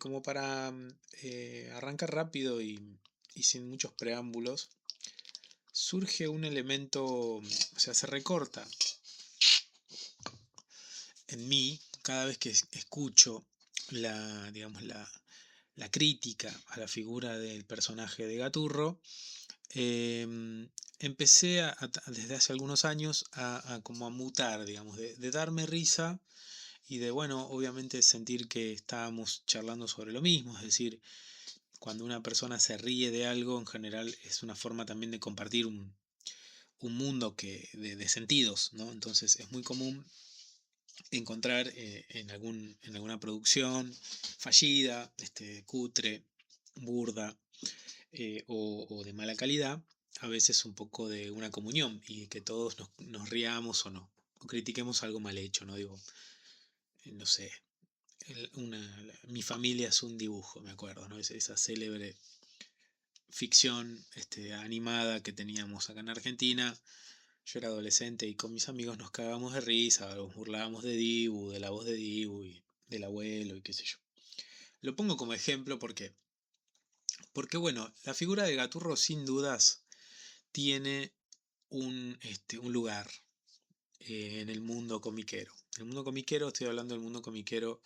como para arrancar rápido y sin muchos preámbulos, surge un elemento, o sea, se recorta en mí cada vez que escucho digamos, la crítica a la figura del personaje de Gaturro. Empecé desde hace algunos años a como a mutar, digamos, de darme risa y de, bueno, obviamente sentir que estábamos charlando sobre lo mismo, es decir, cuando una persona se ríe de algo, en general es una forma también de compartir un mundo de sentidos, ¿no? Entonces es muy común encontrar en alguna producción fallida, cutre, burda, o de mala calidad, a veces un poco de una comunión y que todos nos riamos o no, o critiquemos algo mal hecho, ¿no? Digo, no sé, mi familia es un dibujo, me acuerdo, ¿no? Esa célebre ficción animada que teníamos acá en Argentina. Yo era adolescente y con mis amigos nos cagábamos de risa, nos burlábamos de Dibu, de la voz de Dibu y del abuelo y qué sé yo. Lo pongo como ejemplo porque bueno, la figura de Gaturro sin dudas tiene un lugar en el mundo comiquero. El mundo comiquero, estoy hablando del mundo comiquero,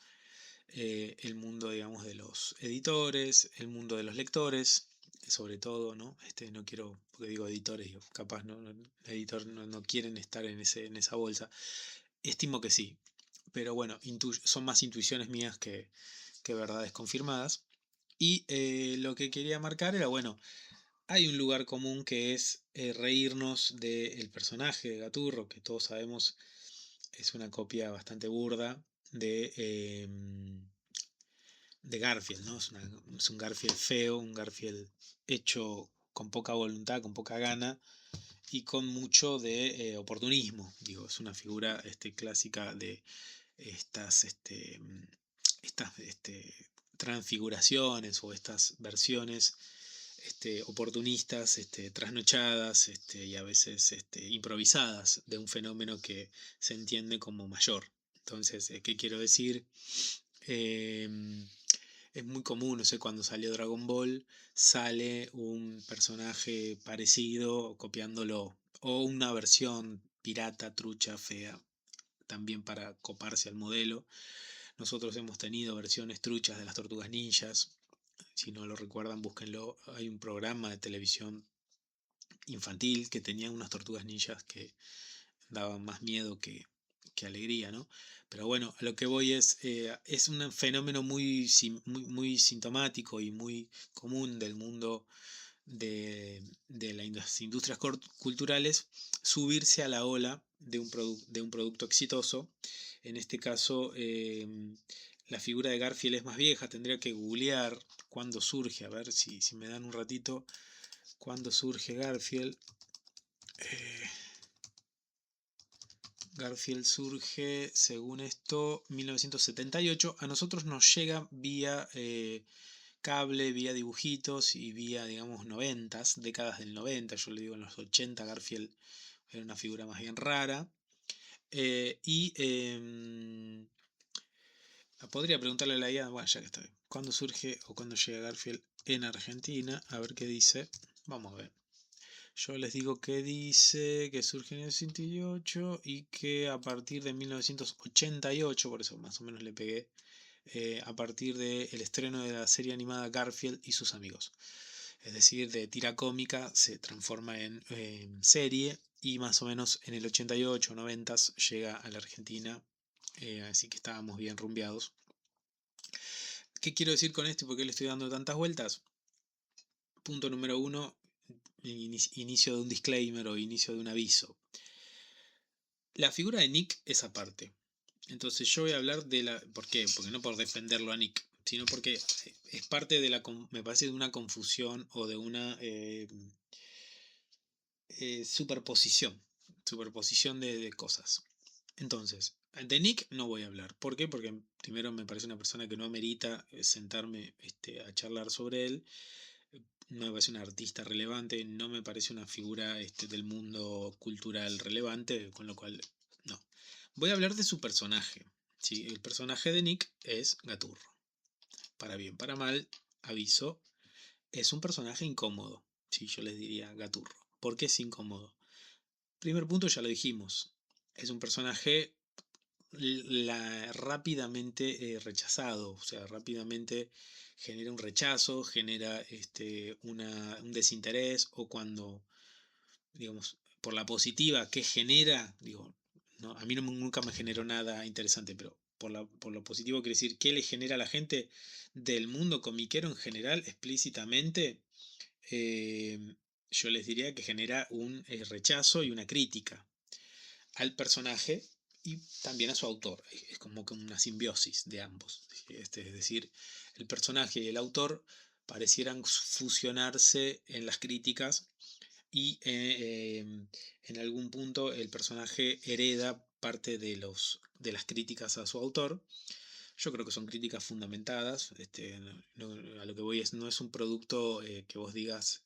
el mundo, digamos, de los editores, el mundo de los lectores, sobre todo, ¿no? No quiero, porque digo editores, digo, capaz no, editor no quieren estar en esa bolsa. Estimo que sí, pero bueno, son más intuiciones mías que verdades confirmadas. Y lo que quería marcar era, bueno, hay un lugar común que es reírnos del personaje de Gaturro, que todos sabemos es una copia bastante burda de Garfield, ¿no? Es un Garfield feo, un Garfield hecho con poca voluntad, con poca gana y con mucho de oportunismo. Digo, es una figura clásica de estas, estas transfiguraciones o estas versiones oportunistas, trasnochadas y a veces improvisadas de un fenómeno que se entiende como mayor. Entonces, ¿qué quiero decir? Es muy común, no sé, cuando salió Dragon Ball, sale un personaje parecido, copiándolo, o una versión pirata, trucha, fea, también para coparse al modelo. Nosotros hemos tenido versiones truchas de las Tortugas Ninjas. Si no lo recuerdan, búsquenlo. Hay un programa de televisión infantil que tenía unas tortugas ninjas que daban más miedo que alegría, ¿no? Pero bueno, a lo que voy es un fenómeno muy sintomático y muy común del mundo de las industrias culturales, subirse a la ola de un producto exitoso. En este caso, la figura de Garfield es más vieja, tendría que googlear cuándo surge, a ver si me dan un ratito, cuándo surge Garfield. Garfield surge, según esto, 1978. A nosotros nos llega vía cable, vía dibujitos y vía, digamos, noventas, décadas del 90. Yo le digo en los 80 Garfield era una figura más bien rara. Y podría preguntarle a la IA, bueno, ya que está bien, ¿cuándo surge o cuándo llega Garfield en Argentina? A ver qué dice. Vamos a ver. Yo les digo que dice que surge en el 68 y que a partir de 1988, por eso más o menos le pegué, a partir del estreno de la serie animada Garfield y sus amigos. Es decir, de tira cómica se transforma en serie y más o menos en el 88 o 90 llega a la Argentina, así que estábamos bien rumbeados. ¿Qué quiero decir con esto y por qué le estoy dando tantas vueltas? Punto número uno, inicio de un disclaimer o inicio de un aviso. La figura de Nick es aparte. Entonces yo voy a hablar de la... ¿Por qué? Porque no por defenderlo a Nick, sino porque es parte de me parece, de una confusión o de una superposición de cosas. Entonces, de Nick no voy a hablar. ¿Por qué? Porque primero me parece una persona que no amerita sentarme a charlar sobre él. No me parece un artista relevante, no me parece una figura del mundo cultural relevante, con lo cual no. Voy a hablar de su personaje. ¿Sí? El personaje de Nick es Gaturro. para bien, para mal, aviso, es un personaje incómodo, sí, yo les diría Gaturro. ¿Por qué es incómodo? Primer punto, ya lo dijimos, es un personaje rápidamente rechazado, o sea, rápidamente genera un rechazo, genera un desinterés, o cuando, digamos, por la positiva que genera, digo, no, a mí nunca me generó nada interesante, pero por lo positivo quiere decir que le genera a la gente del mundo comiquero en general, explícitamente, eh, yo les diría que genera un rechazo y una crítica al personaje y también a su autor. Es como que una simbiosis de ambos. Es decir, el personaje y el autor parecieran fusionarse en las críticas y en algún punto el personaje hereda parte de las críticas a su autor. Yo creo que son críticas fundamentadas. A lo que voy no es un producto que vos digas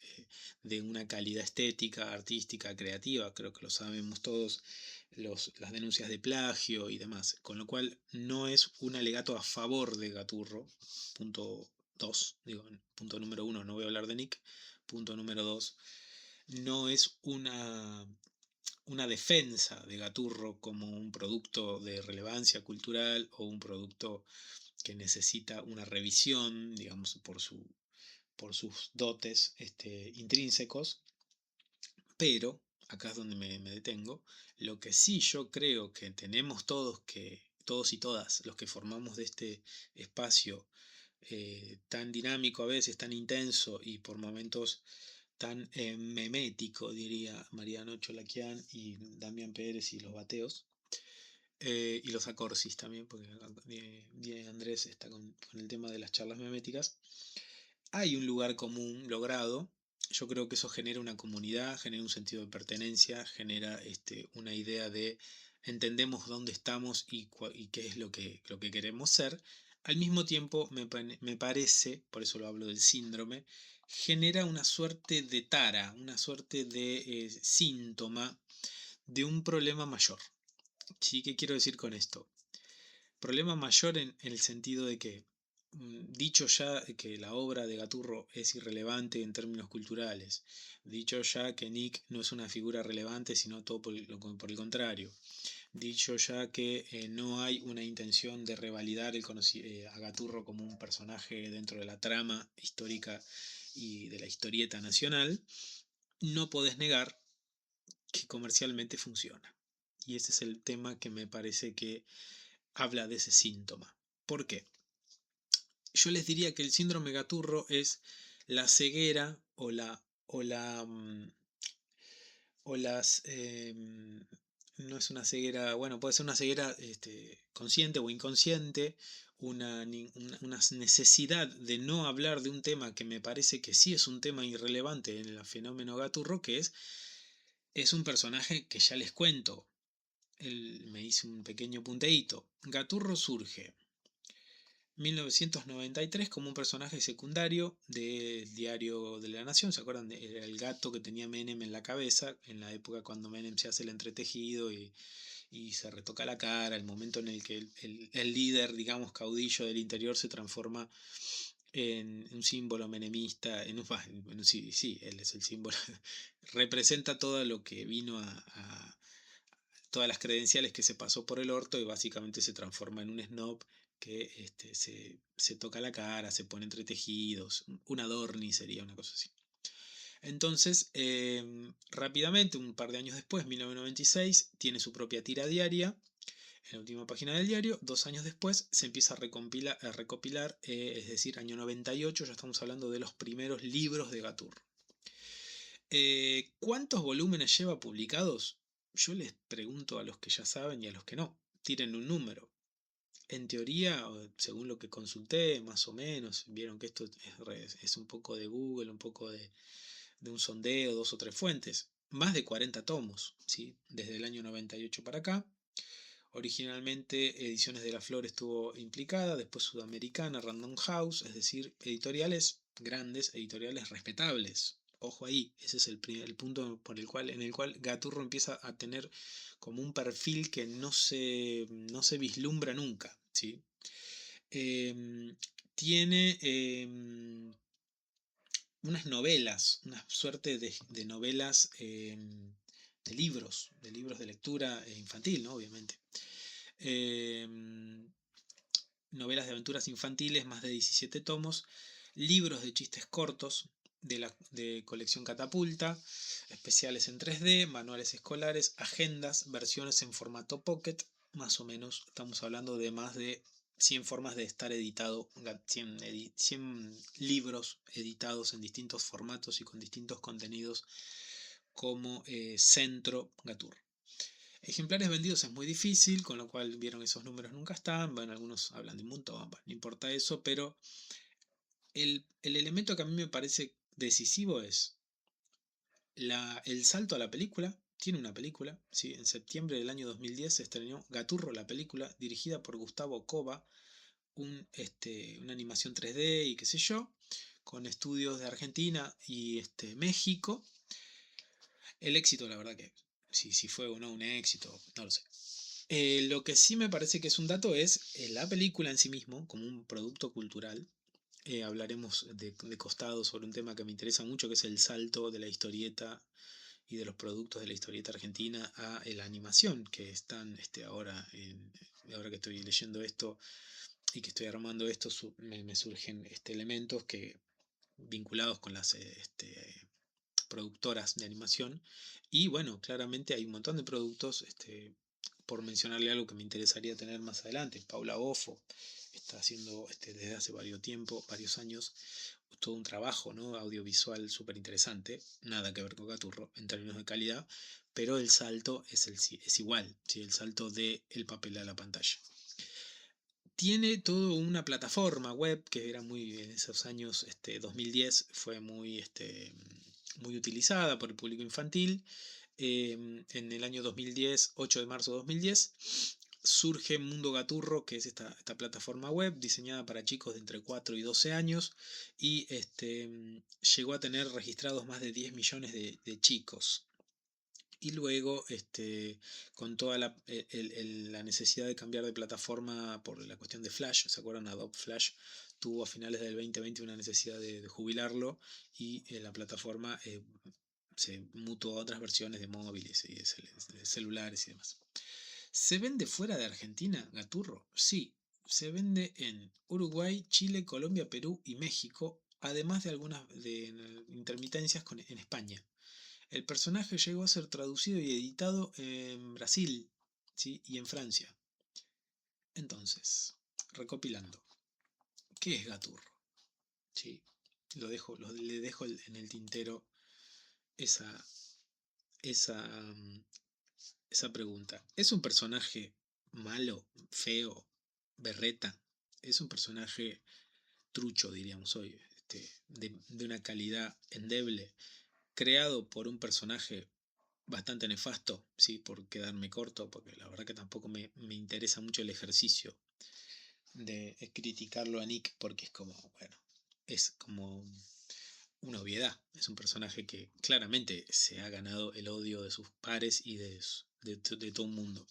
de una calidad estética, artística, creativa. Creo que lo sabemos todos, las denuncias de plagio y demás. Con lo cual no es un alegato a favor de Gaturro. Punto 2, digo, punto número 1, no voy a hablar de Nick. Punto número 2, no es una defensa de Gaturro como un producto de relevancia cultural o un producto que necesita una revisión, digamos, por sus dotes intrínsecos, pero, acá es donde me detengo, lo que sí yo creo que tenemos todos y todas, los que formamos de este espacio tan dinámico a veces, tan intenso y por momentos tan memético, diría Mariano Cholaquian y Damián Pérez y los Bateos, y los Acorsis también, porque Andrés está con el tema de las charlas meméticas. Hay un lugar común logrado. Yo creo que eso genera una comunidad, genera un sentido de pertenencia, genera una idea de entendemos dónde estamos y qué es lo que queremos ser. Al mismo tiempo, me parece, por eso lo hablo del síndrome, genera una suerte de tara, una suerte de síntoma de un problema mayor. ¿Sí? ¿Qué quiero decir con esto? Problema mayor en el sentido de que, dicho ya que la obra de Gaturro es irrelevante en términos culturales, dicho ya que Nick no es una figura relevante, sino todo por el contrario, dicho ya que no hay una intención de revalidar a Gaturro como un personaje dentro de la trama histórica y de la historieta nacional, no podés negar que comercialmente funciona. Y ese es el tema que me parece que habla de ese síntoma. ¿Por qué? Yo les diría que el síndrome Gaturro es la ceguera o las no es una ceguera, bueno, puede ser una ceguera consciente o inconsciente, una necesidad de no hablar de un tema que me parece que sí es un tema irrelevante en el fenómeno Gaturro, que es un personaje que ya les cuento. Me hice un pequeño punteíto. Gaturro surge 1993 como un personaje secundario del diario de la Nación. ¿Se acuerdan? Era el gato que tenía Menem en la cabeza en la época cuando Menem se hace el entretejido y se retoca la cara, el momento en el que el líder, digamos, caudillo del interior se transforma en un símbolo menemista, sí, sí, él es el símbolo, representa todo lo que vino todas las credenciales que se pasó por el orto y básicamente se transforma en un snob que se toca la cara, se pone entretejidos, un adorni sería una cosa así. Entonces, rápidamente, un par de años después, 1996, tiene su propia tira diaria, en la última página del diario. 2 años después se empieza a recopilar, es decir, año 98, ya estamos hablando de los primeros libros de Gaturro. ¿Cuántos volúmenes lleva publicados? Yo les pregunto a los que ya saben y a los que no. Tiren un número. En teoría, según lo que consulté, más o menos, vieron que esto es un poco de Google, un poco de un sondeo, 2 o 3 fuentes. Más de 40 tomos, ¿sí? Desde el año 98 para acá. Originalmente Ediciones de la Flor estuvo implicada, después Sudamericana, Random House, es decir, editoriales grandes, editoriales respetables. Ojo ahí, ese es el punto en el cual Gaturro empieza a tener como un perfil que no se vislumbra nunca, ¿sí? tiene unas novelas, una suerte de novelas, de libros de lectura infantil, ¿no? Obviamente. Em, Novelas de aventuras infantiles, más de 17 tomos, libros de chistes cortos de colección Catapulta, especiales en 3D, manuales escolares, agendas, versiones en formato Pocket, más o menos estamos hablando de más de 100 formas de estar editado, 100 libros editados en distintos formatos y con distintos contenidos como centro Gaturro. Ejemplares vendidos es muy difícil, con lo cual vieron esos números nunca están, bueno, algunos hablan de un montón, bueno, no importa eso, pero el elemento que a mí me parece decisivo es el salto a la película. Tiene una película, ¿sí? En septiembre del año 2010 se estrenó Gaturro, la película, dirigida por Gustavo Cova, una animación 3D y qué sé yo, con estudios de Argentina y México. El éxito, la verdad que, si fue o no un éxito, no lo sé. Lo que sí me parece que es un dato es la película en sí mismo, como un producto cultural. Hablaremos de costado sobre un tema que me interesa mucho, que es el salto de la historieta y de los productos de la historieta argentina a la animación, que están ahora que estoy leyendo esto y que estoy armando esto, me surgen elementos vinculados con las productoras de animación. Y bueno, claramente hay un montón de productos, por mencionarle algo que me interesaría tener más adelante. Paula Bofo está haciendo desde hace varios años, todo un trabajo, ¿no? Audiovisual súper interesante, nada que ver con Gaturro en términos de calidad, pero el salto es igual, ¿sí? El salto del papel a la pantalla. Tiene toda una plataforma web que era muy, en esos años 2010, fue muy utilizada por el público infantil. En el año 2010, 8 de marzo de 2010, surge Mundo Gaturro, que es esta plataforma web diseñada para chicos de entre 4 y 12 años, y llegó a tener registrados más de 10 millones de chicos. Y luego, con toda la necesidad de cambiar de plataforma por la cuestión de Flash, ¿se acuerdan? Adobe Flash tuvo a finales del 2020 una necesidad de jubilarlo, y la plataforma se mutó a otras versiones de móviles y de celulares y demás. ¿Se vende fuera de Argentina, Gaturro? Sí, se vende en Uruguay, Chile, Colombia, Perú y México, además de algunas intermitencias en España. El personaje llegó a ser traducido y editado en Brasil, ¿sí? Y en Francia. Entonces, recopilando, ¿qué es Gaturro? ¿Sí? Le dejo en el tintero esa, esa, esa pregunta. ¿Es un personaje malo, feo, berreta? ¿Es un personaje trucho, diríamos hoy, de una calidad endeble, creado por un personaje bastante nefasto, sí, por quedarme corto, porque la verdad que tampoco me interesa mucho el ejercicio de criticarlo a Nick, porque es como una obviedad. Es un personaje que claramente se ha ganado el odio de sus pares y de todo un mundo.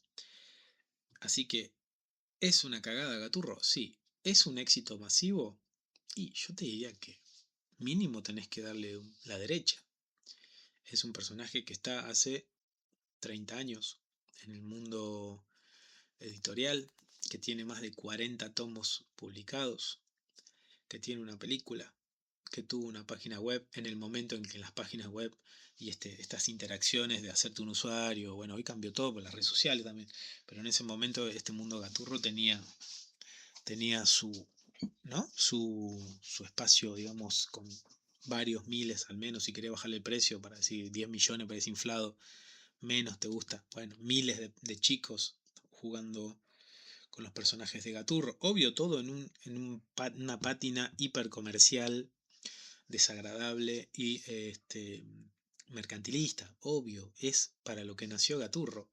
Así que, ¿es una cagada Gaturro? Sí. ¿Es un éxito masivo? Y yo te diría que mínimo tenés que darle la derecha. Es un personaje que está hace 30 años en el mundo editorial, que tiene más de 40 tomos publicados, que tiene una película, que tuvo una página web en el momento en que las páginas web y estas interacciones de hacerte un usuario, bueno, hoy cambió todo por las redes sociales también, pero en ese momento este mundo Gaturro tenía ¿no? su espacio, digamos, con varios miles al menos. Si querés bajarle el precio para decir 10 millones parece inflado, menos te gusta, bueno, miles de chicos jugando con los personajes de Gaturro. Obvio, todo una pátina hipercomercial, desagradable y mercantilista. Obvio, es para lo que nació Gaturro.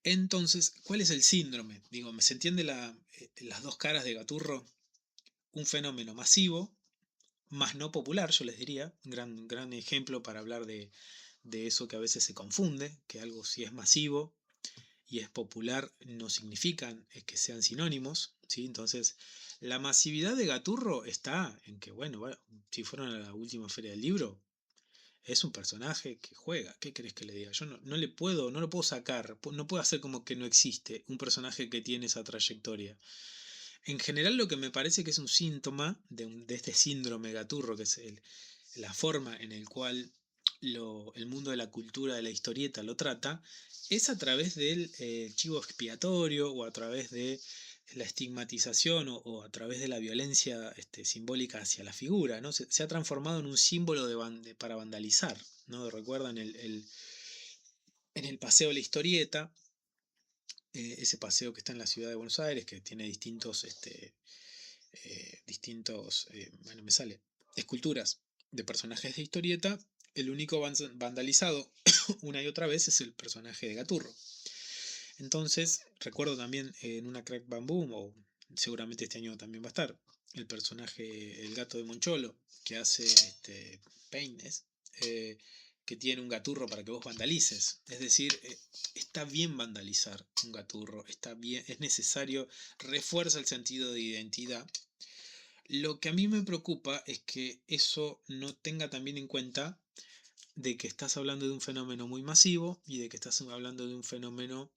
Entonces, ¿cuál es el síndrome? Digo, ¿se entiende las dos caras de Gaturro? Un fenómeno masivo, más no popular, yo les diría. Gran ejemplo para hablar de eso que a veces se confunde, que algo si es masivo y es popular no significan que sean sinónimos, ¿sí? Entonces, la masividad de Gaturro está en que, bueno, si fueron a la última feria del libro, es un personaje que juega. ¿Qué querés que le diga? Yo no lo puedo sacar, no puedo hacer como que no existe un personaje que tiene esa trayectoria. En general, lo que me parece que es un síntoma de este síndrome Gaturro, que es la forma en el cual el mundo de la cultura de la historieta lo trata, es a través del chivo expiatorio o a través de la estigmatización o a través de la violencia simbólica hacia la figura, ¿no? Se ha transformado en un símbolo para vandalizar, ¿no? Recuerdan en el paseo de la historieta, ese paseo que está en la ciudad de Buenos Aires, que tiene bueno, me sale, esculturas de personajes de historieta. El único vandalizado una y otra vez es el personaje de Gaturro. Entonces, recuerdo también en una Crack Bamboo, o seguramente este año también va a estar, el personaje, el gato de Moncholo, que hace peines, que tiene un gaturro para que vos vandalices. Es decir, está bien vandalizar un gaturro, está bien, es necesario, refuerza el sentido de identidad. Lo que a mí me preocupa es que eso no tenga también en cuenta de que estás hablando de un fenómeno muy masivo y de que estás hablando de un fenómeno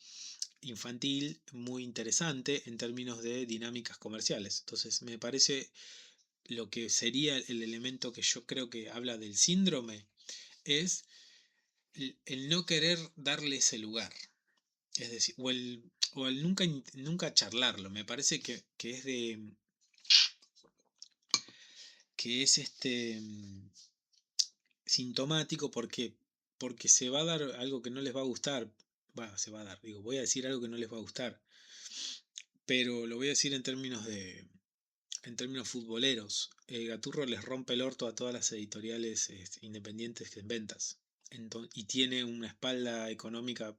infantil muy interesante en términos de dinámicas comerciales. Entonces, me parece lo que sería el elemento que yo creo que habla del síndrome es el no querer darle ese lugar. Es decir, o el nunca charlarlo. Me parece que es sintomático porque se va a dar algo que no les va a gustar. Se va a dar, digo, voy a decir algo que no les va a gustar, pero lo voy a decir en términos futboleros. Gaturro les rompe el orto a todas las editoriales independientes en ventas. Y tiene una espalda económica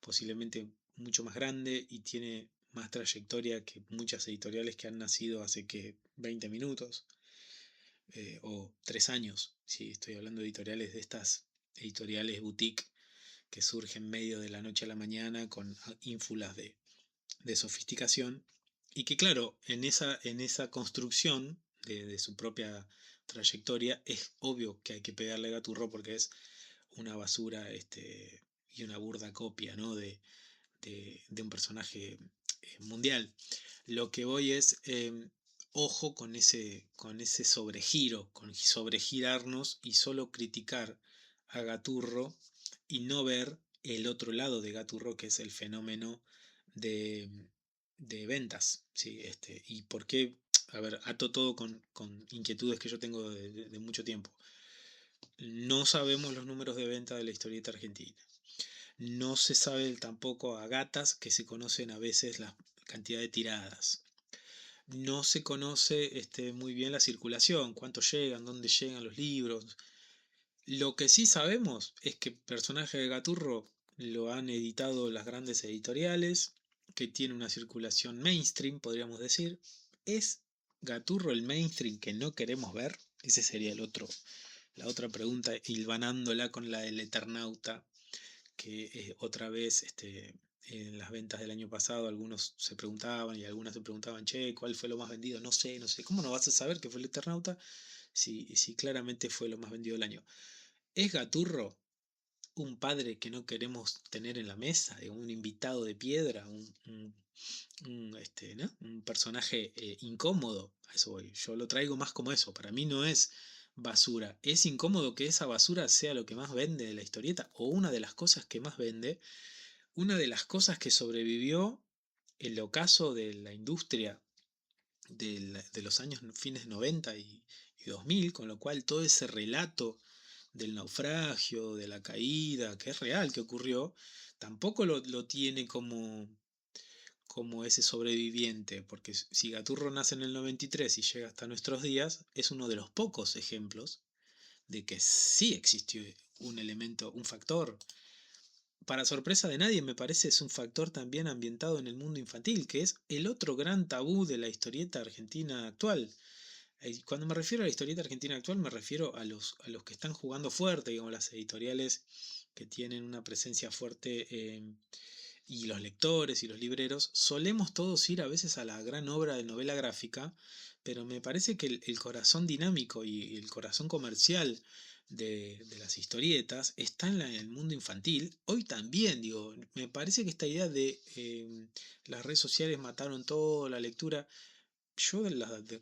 posiblemente mucho más grande y tiene más trayectoria que muchas editoriales que han nacido hace que 20 minutos o 3 años. Sí, estoy hablando de editoriales de estas editoriales boutique que surgen medio de la noche a la mañana con ínfulas de sofisticación y que claro, en esa construcción de su propia trayectoria es obvio que hay que pegarle Gaturro porque es una basura y una burda copia, ¿no? de un personaje mundial. Lo que voy es, ojo con ese sobregiro, con sobregirarnos y solo criticar a Gaturro y no ver el otro lado de Gaturro, que es el fenómeno de, de ventas. ¿Sí? Y por qué, a ver, ato todo con inquietudes que yo tengo de mucho tiempo. No sabemos los números de venta de la historieta argentina. No se sabe tampoco a gatas que se conocen a veces la cantidad de tiradas. No se conoce muy bien la circulación, cuánto llegan, dónde llegan los libros. Lo que sí sabemos es que Personaje de Gaturro lo han editado las grandes editoriales, que tiene una circulación mainstream, podríamos decir. ¿Es Gaturro el mainstream que no queremos ver? Ese sería la otra pregunta, hilvanándola con la del Eternauta, que otra vez en las ventas del año pasado algunos se preguntaban y algunas se preguntaban, che, ¿cuál fue lo más vendido? No sé, ¿cómo no vas a saber que fue el Eternauta? Si claramente fue lo más vendido del año. ¿Es Gaturro un padre que no queremos tener en la mesa, un invitado de piedra, ¿no? Un personaje incómodo? A eso voy. Yo lo traigo más como eso. Para mí no es basura. Es incómodo que esa basura sea lo que más vende de la historieta o una de las cosas que más vende, una de las cosas que sobrevivió el ocaso de la industria de los años fines 90 y 2000, con lo cual todo ese relato del naufragio, de la caída, que es real, que ocurrió, tampoco lo tiene como ese sobreviviente, porque si Gaturro nace en el 93 y llega hasta nuestros días, es uno de los pocos ejemplos de que sí existió un elemento, un factor. Para sorpresa de nadie, me parece, es un factor también ambientado en el mundo infantil, que es el otro gran tabú de la historieta argentina actual. Cuando me refiero a la historieta argentina actual, me refiero a los que están jugando fuerte, digamos, las editoriales que tienen una presencia fuerte y los lectores y los libreros solemos todos ir a veces a la gran obra de novela gráfica, pero me parece que el corazón dinámico y el corazón comercial de las historietas está en el mundo infantil. Hoy también, digo, me parece que esta idea de las redes sociales mataron todo, la lectura, yo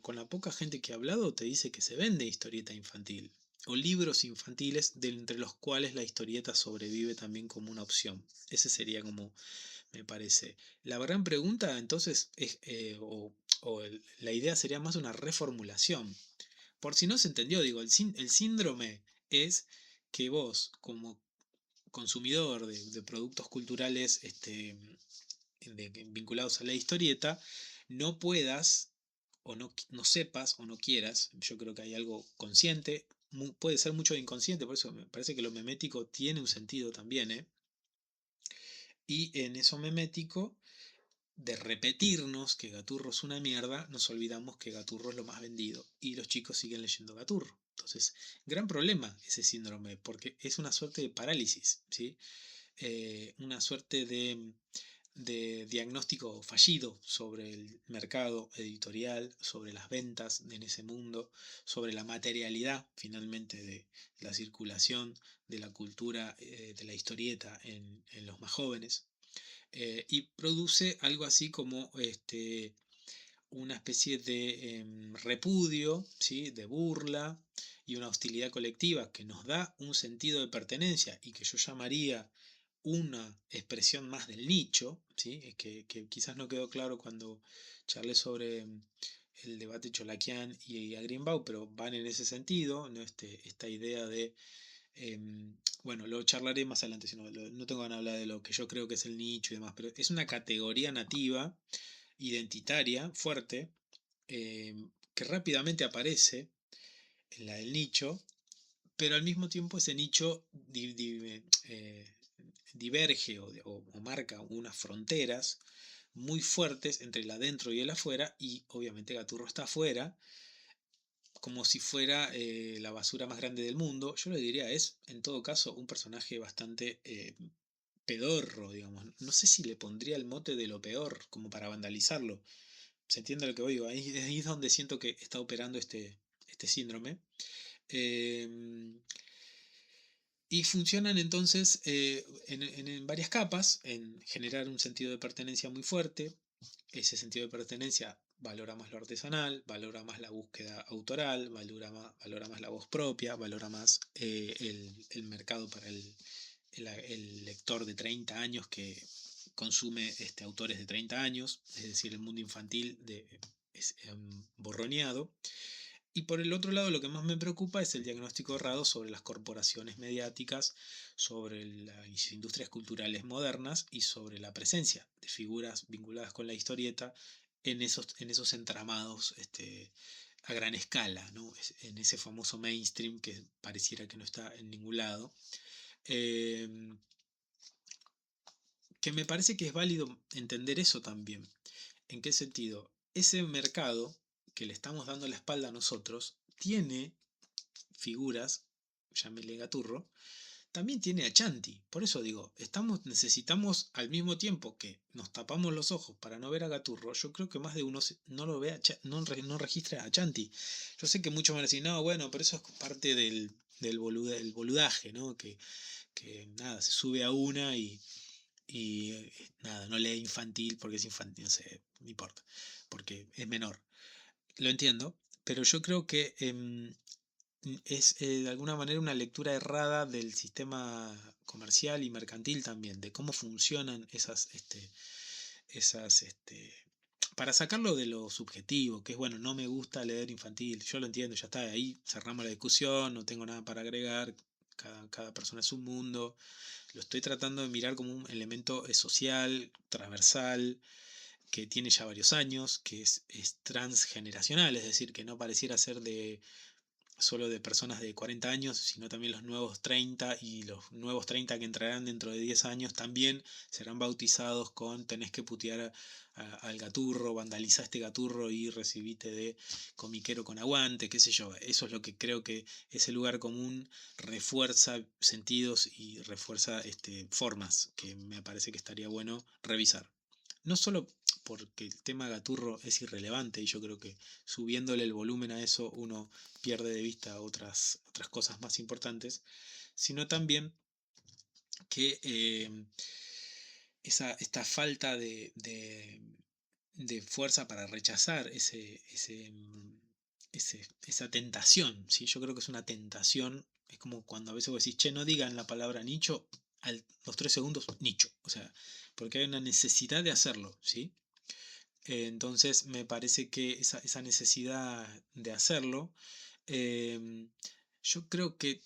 con la poca gente que he hablado te dice que se vende historieta infantil o libros infantiles entre los cuales la historieta sobrevive también como una opción. Ese sería como, me parece. La gran pregunta entonces es, la idea sería más una reformulación. Por si no se entendió, digo, el síndrome es que vos como consumidor de productos culturales vinculados a la historieta, no puedas o no sepas o no quieras, yo creo que hay algo consciente, puede ser mucho de inconsciente, por eso me parece que lo memético tiene un sentido también, ¿eh? Y en eso memético, de repetirnos que Gaturro es una mierda, nos olvidamos que Gaturro es lo más vendido y los chicos siguen leyendo Gaturro. Entonces, gran problema ese síndrome, porque es una suerte de parálisis, ¿sí? Una suerte de diagnóstico fallido sobre el mercado editorial, sobre las ventas en ese mundo, sobre la materialidad finalmente de la circulación de la cultura de la historieta en los más jóvenes, y produce algo así como una especie de repudio, ¿sí? De burla y una hostilidad colectiva que nos da un sentido de pertenencia y que yo llamaría una expresión más del nicho, ¿sí? Que quizás no quedó claro cuando charlé sobre el debate Cholakian y Agrimbau, pero van en ese sentido, ¿no? Esta idea de, bueno, lo charlaré más adelante, si no, no tengo ganas de hablar de lo que yo creo que es el nicho y demás, pero es una categoría nativa, identitaria, fuerte, que rápidamente aparece en la del nicho, pero al mismo tiempo ese nicho diverge o marca unas fronteras muy fuertes entre el adentro y el afuera, y obviamente Gaturro está afuera, como si fuera la basura más grande del mundo. Yo le diría, es en todo caso un personaje bastante pedorro, digamos. No sé si le pondría el mote de lo peor, como para vandalizarlo. ¿Se entiende lo que digo? Ahí es donde siento que está operando este síndrome. Eh, y funcionan entonces en varias capas, en generar un sentido de pertenencia muy fuerte. Ese sentido de pertenencia valora más lo artesanal, valora más la búsqueda autoral, valora más la voz propia, valora más el mercado para el lector de 30 años que consume autores de 30 años, es decir, el mundo infantil es borroneado. Y por el otro lado, lo que más me preocupa es el diagnóstico errado sobre las corporaciones mediáticas, sobre las industrias culturales modernas y sobre la presencia de figuras vinculadas con la historieta en esos entramados a gran escala, ¿no? En ese famoso mainstream que pareciera que no está en ningún lado. Eh, que me parece que es válido entender eso también. ¿En qué sentido? Ese mercado que le estamos dando la espalda a nosotros tiene figuras, llámele Gaturro, también tiene a Chanti. Por eso digo, necesitamos al mismo tiempo que nos tapamos los ojos para no ver a Gaturro, yo creo que más de uno no lo ve, no registra a Chanti. Yo sé que muchos van a decir, no, bueno, pero eso es parte del boludaje, ¿no? Que nada, se sube a una y nada, no lee infantil porque es infantil, no sé, no importa, porque es menor. Lo entiendo, pero yo creo que es de alguna manera una lectura errada del sistema comercial y mercantil también, de cómo funcionan esas, para sacarlo de lo subjetivo, que es bueno, no me gusta leer infantil, yo lo entiendo, ya está, ahí cerramos la discusión, no tengo nada para agregar, cada persona es un mundo, lo estoy tratando de mirar como un elemento social, transversal, que tiene ya varios años, que es transgeneracional, es decir, que no pareciera ser solo de personas de 40 años, sino también los nuevos 30 y los nuevos 30 que entrarán dentro de 10 años también serán bautizados con tenés que putear al gaturro, vandaliza este gaturro y recibite de comiquero con aguante, qué sé yo. Eso es lo que creo que ese lugar común refuerza sentidos y refuerza formas que me parece que estaría bueno revisar. No solo porque el tema gaturro es irrelevante y yo creo que subiéndole el volumen a eso uno pierde de vista otras cosas más importantes, sino también que esta falta de fuerza para rechazar esa tentación, ¿sí? Yo creo que es una tentación, es como cuando a veces vos decís, che, no digan la palabra nicho, a los 3 segundos, nicho, o sea, porque hay una necesidad de hacerlo, ¿sí? Entonces me parece que esa necesidad de hacerlo, em, yo creo que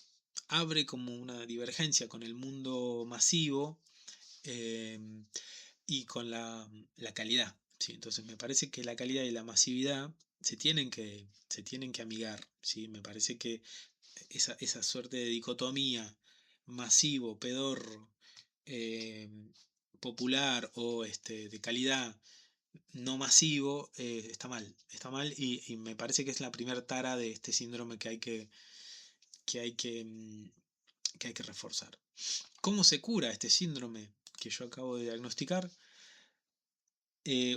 abre como una divergencia con el mundo masivo, em, y con la calidad, ¿sí? Entonces me parece que la calidad y la masividad se tienen que amigar, ¿sí? Me parece que esa suerte de dicotomía masivo, pedorro, popular o de calidad no masivo, está mal y me parece que es la primera tara de este síndrome que hay que, mm, que hay que reforzar. ¿Cómo se cura este síndrome que yo acabo de diagnosticar?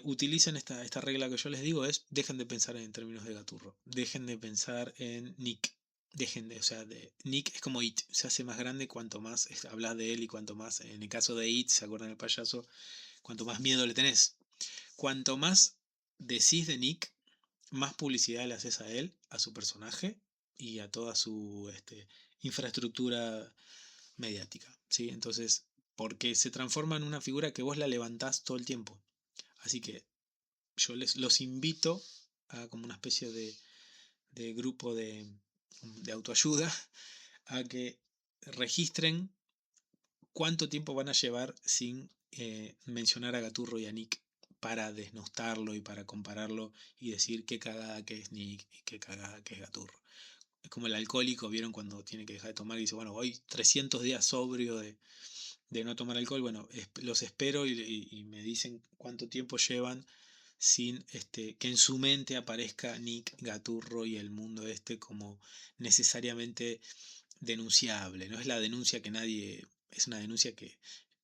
Utilicen esta regla que yo les digo, es dejen de pensar en términos de gaturro, dejen de pensar en Nick, o sea, Nick es como It, se hace más grande cuanto más hablas de él y cuanto más, en el caso de It, ¿se acuerdan del payaso? Cuanto más miedo le tenés. Cuanto más decís de Nick, más publicidad le haces a él, a su personaje y a toda su infraestructura mediática, ¿sí? Entonces, porque se transforma en una figura que vos la levantás todo el tiempo. Así que yo los invito a como una especie de grupo de autoayuda a que registren cuánto tiempo van a llevar sin mencionar a Gaturro y a Nick para desnostarlo y para compararlo y decir qué cagada que es Nick y qué cagada que es Gaturro. Es como el alcohólico, ¿vieron? Cuando tiene que dejar de tomar y dice, bueno, hoy 300 días sobrio de no tomar alcohol. Bueno, los espero y me dicen cuánto tiempo llevan sin que en su mente aparezca Nick, Gaturro y el mundo como necesariamente denunciable. No es la denuncia que nadie, es una denuncia que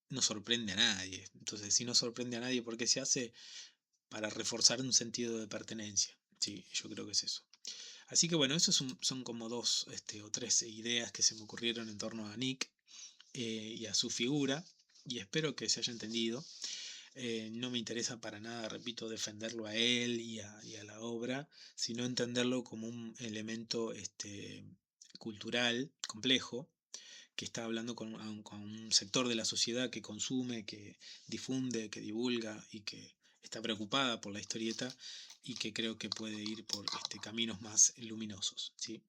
no sorprende a nadie. Entonces, si no sorprende a nadie, ¿por qué se hace? Para reforzar un sentido de pertenencia. Sí, yo creo que es eso. Así que bueno, esos son como dos o tres ideas que se me ocurrieron en torno a Nick y a su figura, y espero que se haya entendido. No me interesa para nada, repito, defenderlo a él y a la obra, sino entenderlo como un elemento cultural complejo que está hablando con un sector de la sociedad que consume, que difunde, que divulga y que está preocupada por la historieta y que creo que puede ir por caminos más luminosos, ¿sí?